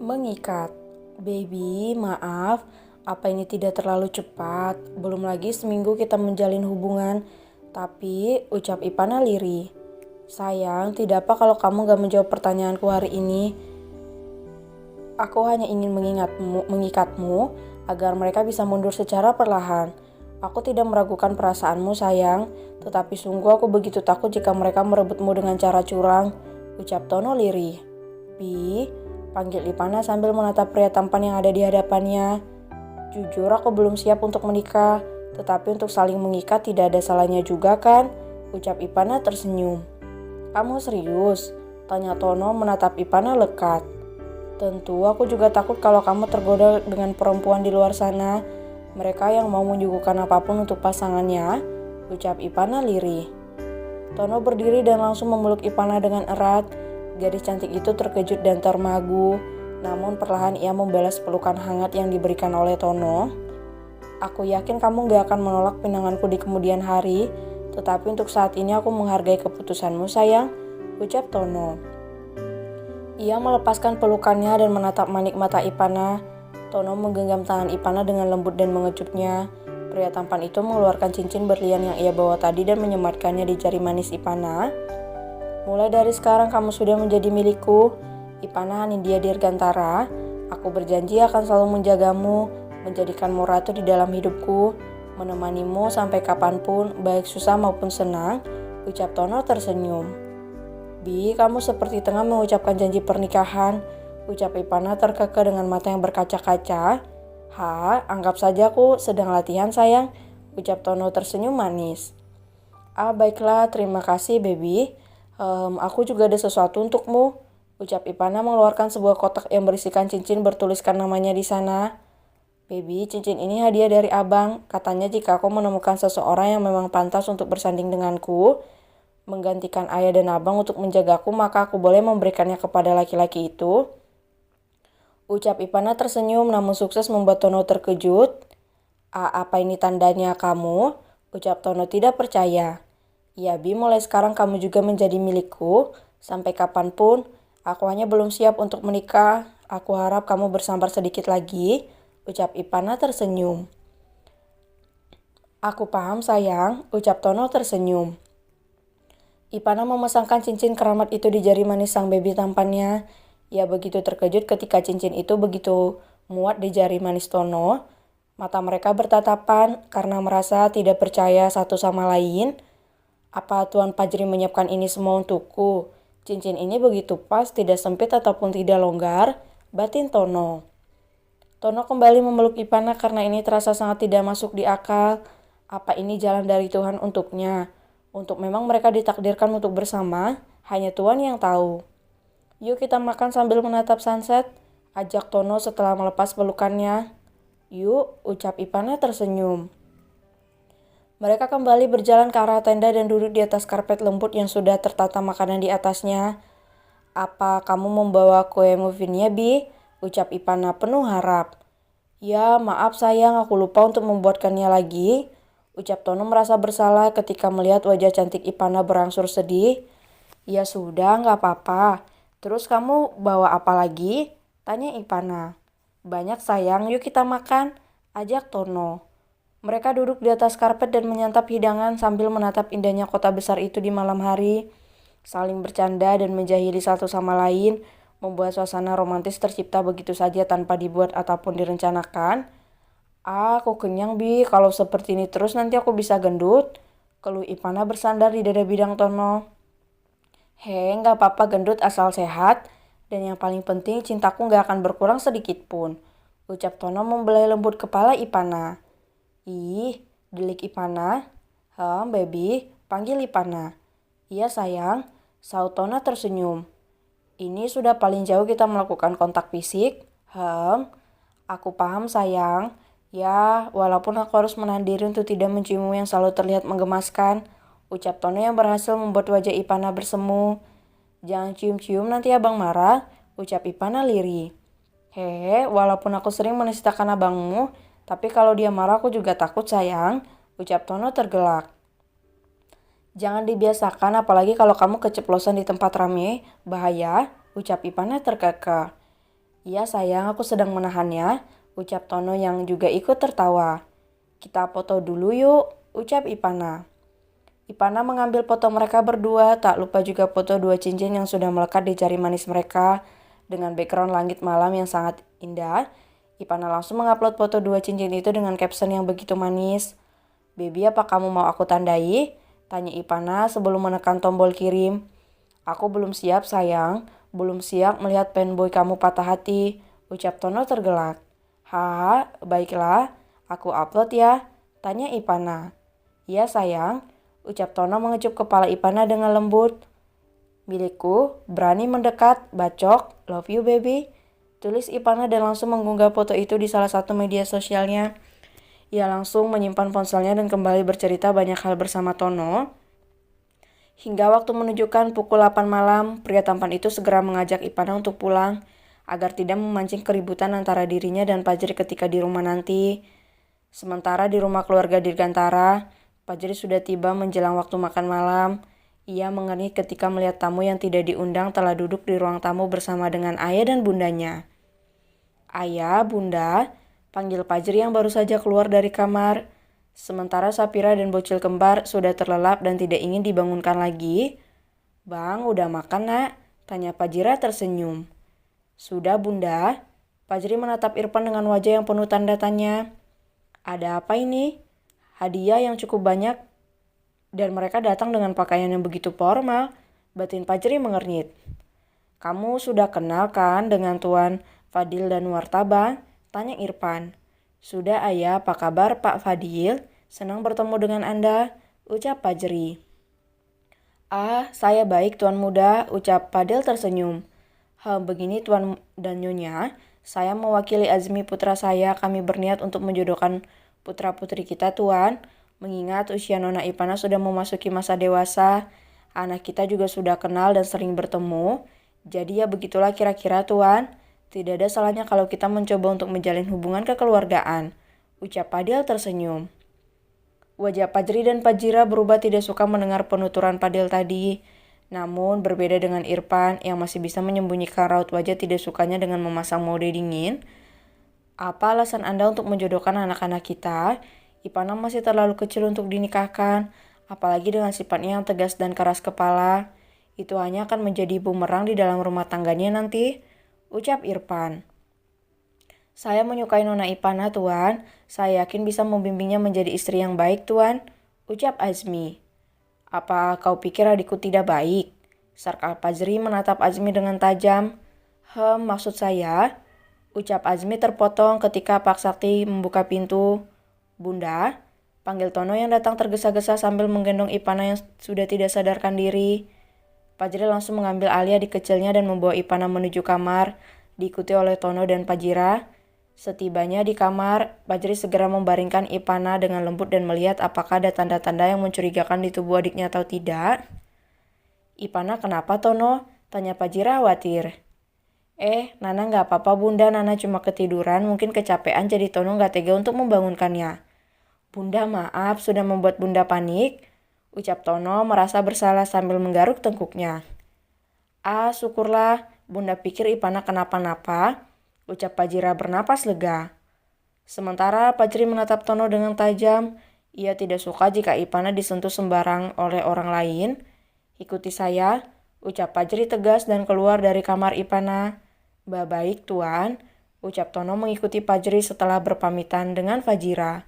Mengikat. Baby, maaf, apa ini tidak terlalu cepat? Belum lagi seminggu kita menjalin hubungan. Tapi, ucap Ipana lirih. Sayang, tidak apa kalau kamu gak menjawab pertanyaanku hari ini. Aku hanya ingin mengikatmu agar mereka bisa mundur secara perlahan. Aku tidak meragukan perasaanmu sayang, tetapi sungguh aku begitu takut jika mereka merebutmu dengan cara curang, ucap Tono lirih. Bi, panggil Ipana sambil menatap pria tampan yang ada di hadapannya. Jujur aku belum siap untuk menikah, tetapi untuk saling mengikat tidak ada salahnya juga kan? Ucap Ipana tersenyum. Kamu serius? Tanya Tono menatap Ipana lekat. Tentu aku juga takut kalau kamu tergoda dengan perempuan di luar sana. Mereka yang mau menyuguhkan apapun untuk pasangannya, ucap Ipana lirih. Tono berdiri dan langsung memeluk Ipana dengan erat. Gadis cantik itu terkejut dan termagu, namun perlahan ia membalas pelukan hangat yang diberikan oleh Tono. Aku yakin kamu gak akan menolak pinanganku di kemudian hari, tetapi untuk saat ini aku menghargai keputusanmu sayang, ucap Tono. Ia melepaskan pelukannya dan menatap manik mata Ipana. Tono menggenggam tangan Ipana dengan lembut dan mengecupnya. Pria tampan itu mengeluarkan cincin berlian yang ia bawa tadi dan menyematkannya di jari manis Ipana. Mulai dari sekarang kamu sudah menjadi milikku, Ipana Anindya Dirgantara. Aku berjanji akan selalu menjagamu, menjadikanmu ratu di dalam hidupku, menemanimu sampai kapanpun, baik susah maupun senang, ucap Tono tersenyum. Bi, kamu seperti tengah mengucapkan janji pernikahan, ucap Ipana terkekeh dengan mata yang berkaca-kaca. Anggap saja aku sedang latihan sayang, ucap Tono tersenyum manis. Baiklah, terima kasih baby. Aku juga ada sesuatu untukmu, ucap Ipana mengeluarkan sebuah kotak yang berisikan cincin bertuliskan namanya di sana. Baby, cincin ini hadiah dari abang. Katanya jika aku menemukan seseorang yang memang pantas untuk bersanding denganku, menggantikan ayah dan abang untuk menjagaku, maka aku boleh memberikannya kepada laki-laki itu. Ucap Ipana tersenyum namun sukses membuat Tono terkejut. Apa ini tandanya kamu? Ucap Tono tidak percaya. Ya Bi, mulai sekarang kamu juga menjadi milikku. Sampai kapanpun, aku hanya belum siap untuk menikah. Aku harap kamu bersabar sedikit lagi. Ucap Ipana tersenyum. Aku paham sayang, ucap Tono tersenyum. Ipana memasangkan cincin keramat itu di jari manis sang baby tampannya. Ia begitu terkejut ketika cincin itu begitu muat di jari manis Tono. Mata mereka bertatapan karena merasa tidak percaya satu sama lain. Apa Tuan Fajri menyiapkan ini semua untukku? Cincin ini begitu pas, tidak sempit ataupun tidak longgar, batin Tono. Tono kembali memeluk Ipana karena ini terasa sangat tidak masuk di akal. Apa ini jalan dari Tuhan untuknya? Untuk memang mereka ditakdirkan untuk bersama, hanya Tuhan yang tahu. Yuk kita makan sambil menatap sunset, ajak Tono setelah melepas pelukannya. Yuk, ucap Ipana tersenyum. Mereka kembali berjalan ke arah tenda dan duduk di atas karpet lembut yang sudah tertata makanan di atasnya. Apa kamu membawa kue muffinnya, Bi? Ucap Ipana penuh harap. Ya, maaf sayang, aku lupa untuk membuatkannya lagi. Ucap Tono merasa bersalah ketika melihat wajah cantik Ipana berangsur sedih. Ya sudah, gak apa-apa. Terus kamu bawa apa lagi? Tanya Ipana. Banyak sayang, yuk kita makan. Ajak Tono. Mereka duduk di atas karpet dan menyantap hidangan sambil menatap indahnya kota besar itu di malam hari. Saling bercanda dan menjahili satu sama lain, membuat suasana romantis tercipta begitu saja tanpa dibuat ataupun direncanakan. Aku kenyang Bi, kalau seperti ini terus nanti aku bisa gendut, keluh Ipana bersandar di dada bidang Tono. Gak apa-apa gendut asal sehat, dan yang paling penting cintaku gak akan berkurang sedikit pun, ucap Tono membelai lembut kepala Ipana. Delik Ipana. Baby, panggil Ipana. Iya sayang, saut Tono tersenyum. Ini sudah paling jauh kita melakukan kontak fisik. Aku paham sayang. Ya, walaupun aku harus menahan diri untuk tidak menciummu yang selalu terlihat menggemaskan, ucap Tono yang berhasil membuat wajah Ipana bersemu. Jangan cium-cium nanti abang marah, ucap Ipana lirih. Walaupun aku sering menistakan abangmu, tapi kalau dia marah aku juga takut sayang, ucap Tono tergelak. Jangan dibiasakan apalagi kalau kamu keceplosan di tempat rame, bahaya, ucap Ipana terkekeh. Iya sayang, aku sedang menahannya, ucap Tono yang juga ikut tertawa. Kita foto dulu yuk, ucap Ipana. Ipana mengambil foto mereka berdua, tak lupa juga foto dua cincin yang sudah melekat di jari manis mereka. Dengan background langit malam yang sangat indah, Ipana langsung mengupload foto dua cincin itu dengan caption yang begitu manis. Baby, apa kamu mau aku tandai? Tanya Ipana sebelum menekan tombol kirim. Aku belum siap sayang, belum siap melihat fanboy kamu patah hati, ucap Tono tergelak. Haha, baiklah, aku upload ya, tanya Ipana. Iya sayang, ucap Tono mengecup kepala Ipana dengan lembut. Milikku, berani mendekat, bacok, love you baby, tulis Ipana dan langsung mengunggah foto itu di salah satu media sosialnya. Ia langsung menyimpan ponselnya dan kembali bercerita banyak hal bersama Tono. Hingga waktu menunjukkan pukul 8 malam, pria tampan itu segera mengajak Ipana untuk pulang, agar tidak memancing keributan antara dirinya dan Fajri ketika di rumah nanti. Sementara di rumah keluarga Dirgantara, Fajri sudah tiba menjelang waktu makan malam. Ia mengernyit ketika melihat tamu yang tidak diundang telah duduk di ruang tamu bersama dengan ayah dan bundanya. Ayah, bunda, panggil Fajri yang baru saja keluar dari kamar. Sementara Sapira dan bocil kembar sudah terlelap dan tidak ingin dibangunkan lagi. Bang, udah makan nak? Tanya Fajira tersenyum. Sudah bunda. Fajri menatap Irfan dengan wajah yang penuh tanda tanya. Ada apa ini? Hadiah yang cukup banyak dan mereka datang dengan pakaian yang begitu formal. Batin Fajri mengernyit. Kamu sudah kenal kan dengan Tuan Fadil dan Wartaba? Tanya Irfan. Sudah ayah, apa kabar Pak Fadil? Senang bertemu dengan Anda, ucap Fajri. Ah, saya baik Tuan Muda, ucap Fadil tersenyum. Begini Tuan dan Nyonya, saya mewakili Azmi putra saya, kami berniat untuk menjodohkan putra-putri kita Tuan. Mengingat usia Nona Ipana sudah memasuki masa dewasa, anak kita juga sudah kenal dan sering bertemu. Jadi ya begitulah kira-kira Tuan. Tidak ada salahnya kalau kita mencoba untuk menjalin hubungan kekeluargaan, ucap Fadil tersenyum. Wajah Fajri dan Fajira berubah tidak suka mendengar penuturan Fadil tadi. Namun berbeda dengan Irfan yang masih bisa menyembunyikan raut wajah tidak sukanya dengan memasang mode dingin. Apa alasan Anda untuk menjodohkan anak-anak kita? Ipana masih terlalu kecil untuk dinikahkan, apalagi dengan sifatnya yang tegas dan keras kepala. Itu hanya akan menjadi bumerang di dalam rumah tangganya nanti, ucap Irfan. Saya menyukai Nona Ipana, Tuan. Saya yakin bisa membimbingnya menjadi istri yang baik, Tuan, ucap Azmi. Apa kau pikir adikku tidak baik? Sarkal Fajri menatap Azmi dengan tajam. Maksud saya, ucap Azmi terpotong ketika Pak Sakti membuka pintu. Bunda, panggil Tono yang datang tergesa-gesa sambil menggendong Ipana yang sudah tidak sadarkan diri. Fajri langsung mengambil alih adik kecilnya dan membawa Ipana menuju kamar, diikuti oleh Tono dan Fajira. Setibanya di kamar, Fajri segera membaringkan Ipana dengan lembut dan melihat apakah ada tanda-tanda yang mencurigakan di tubuh adiknya atau tidak. Ipana, kenapa Tono? Tanya Fajira khawatir. Nana nggak apa-apa bunda, Nana cuma ketiduran, mungkin kecapean jadi Tono nggak tega untuk membangunkannya. Bunda maaf, sudah membuat bunda panik, ucap Tono merasa bersalah sambil menggaruk tengkuknya. Syukurlah, bunda pikir Ipana kenapa-napa, ucap Fajira bernapas lega. Sementara Fajri menatap Tono dengan tajam. Ia tidak suka jika Ipana disentuh sembarang oleh orang lain. Ikuti saya, ucap Fajri tegas dan keluar dari kamar Ipana. Baik Tuan, ucap Tono mengikuti Fajri setelah berpamitan dengan Fajira.